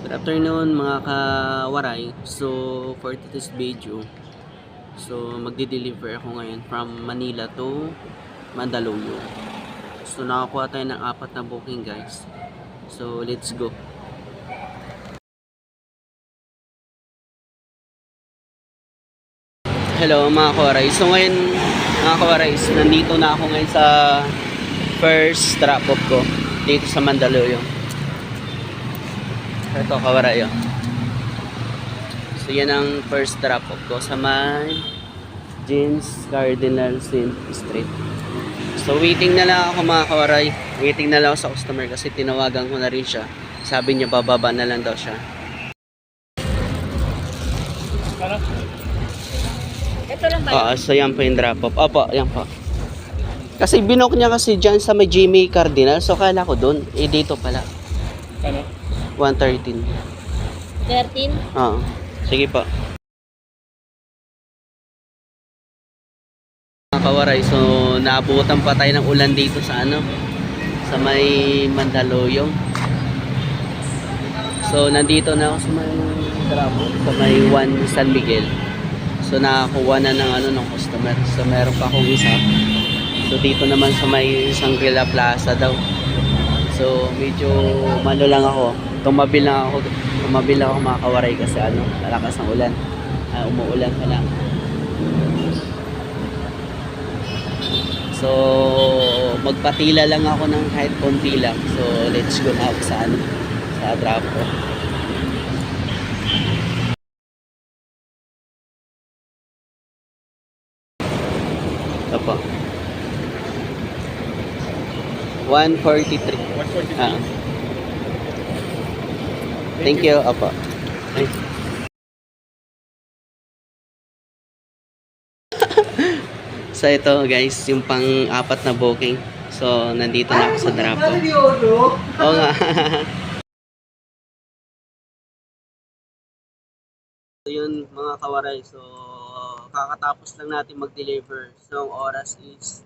Good afternoon mga kawaray. So for today's video, so magde-deliver ako ngayon from Manila to Mandaluyong. So nakakuha tayo ng 4 na booking guys. So let's go. Hello mga kawaray. So ngayon mga kawaray, nandito na ako ngayon sa first drop off ko dito sa Mandaluyong. Ito kawaray oh. So yan ang first drop off ko sa may James Cardinal Sin Street. So waiting na lang ako mga kawaray. Waiting na lang ako sa customer kasi tinawagan ko na rin siya. Sabi niya bababa na lang daw siya. Ito lang ba? So yan po yung drop off. Opo, yan po. Kasi binok niya kasi dyan sa may Jimmy Cardinal. So kala ko doon. Dito pala. Ano? 113. 13? Oo. Sige po. Mga kawaray, so naabutan pa tayo ng ulan dito sa ano, sa may Mandaluyong. So nandito na ako sa may Tramo, sa may 1 San Miguel. So nakakuha na ng ano ng customer. So meron pa akong isa. So dito naman sa may Shangri-La Plaza daw. So medyo malo lang ako. Tumabil ako mga kawaray kasi ano, malakas ang ulan. Umuulan pa lang. So magpatila lang ako ng kahit konti lang. So let's go na ako sa ano, sa drop ko. Ito po. 143. 143. Thank you. Opo. Ay. So ito guys, yung pang-4 na booking. So nandito na ako sa drop ko. Oo nga. So yun mga kawaray. So kakatapos lang natin mag-deliver. So ang oras is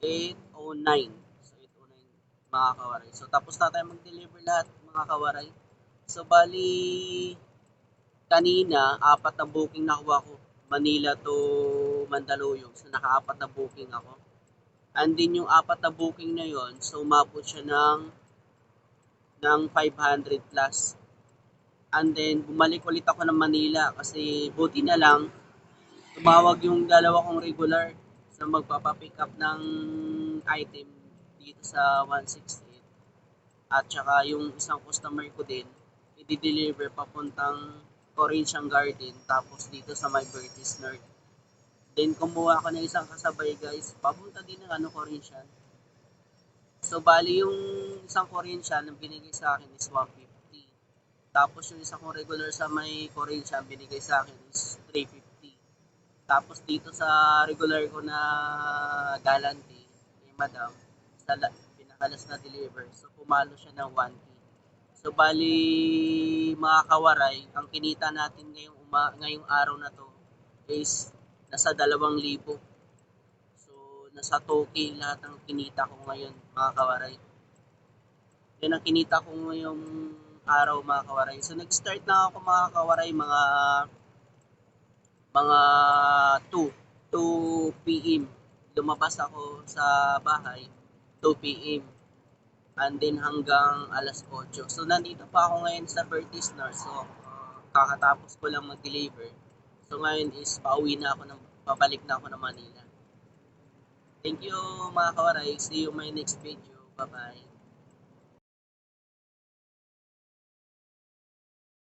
8:09. So 8:09 mga kawaray. So tapos na tayo mag-deliver lahat mga kawaray. So bali kanina 4 na booking nakuha ko. Manila to Mandaluyong. So naka-4 na booking ako. And din yung 4 na booking na yon, so umabot siya ng 500 plus. And then bumalik ulit ako ng Manila kasi buti na lang tumawag yung dalawa kong regular sa magpapapick up ng item dito sa 168. At saka yung isang customer ko din, i-deliver papuntang Corinthian Garden tapos dito sa my Bertis North. Then kumuha ako ng isang kasabay guys, papunta din ng Corinthian. So bali yung isang Corinthian ang binigay sa akin is 150. Tapos yung isang kong regular sa may Corinthian binigay sa akin is 350. Tapos dito sa regular ko na Galante, kay Madam, sa pinakalas na deliver. So pumalo siya ng 1K. So bali mga kawaray, ang kinita natin ngayong araw na to is nasa 2,000. So nasa 2K lahat ng kinita ko ngayon mga kawaray. Yan ang kinita ko ngayong araw mga kawaray. So nag-start na ako mga kawaray mga 2 PM. Lumabas ako sa bahay 2 PM. And then hanggang alas 8. So nandito pa ako ngayon sa Bertis North. So kakatapos ko lang mag-deliver. So ngayon is pauwi na ako pabalik na ako ng Manila. Thank you mga kawaray. See you my next video. Bye bye.